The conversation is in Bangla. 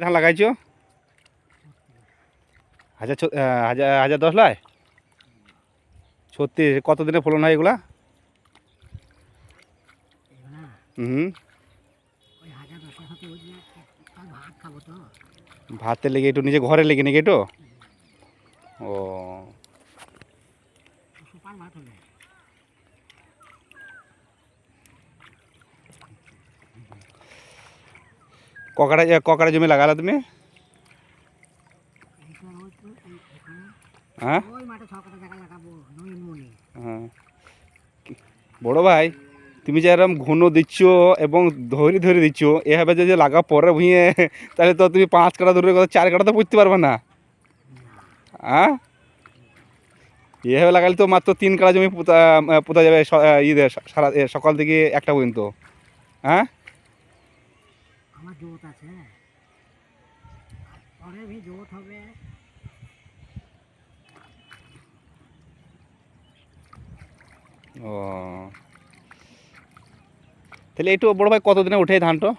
ধান লাগাইছো? 1010 লাই 36। কতদিনে ফলন হয় এগুলা? হুম, ভাতের লেগে একটু নিজে ঘরে লেগে নাকি একটু? ও ককারে জমি লাগালা তুমি? হ্যাঁ হ্যাঁ। বড় ভাই, তুমি যে এরকম ঘন দিচ্ছ এবং ধরে ধরে দিচ্ছ, এভাবে যদি লাগা পরে ভুঁয়ে, তাহলে তো তুমি 5 কাঠা ধরে 4 কাঠা তো পুঁততে পারবে না। হ্যাঁ, এভাবে লাগালে তো মাত্র 3 কাঠা জমি পোতা যাবে ঈদের সারা সকাল থেকে একটা পর্যন্ত। হ্যাঁ, ও তাহলে একটু বড় ভাই কতদিনে উঠে ধানটা?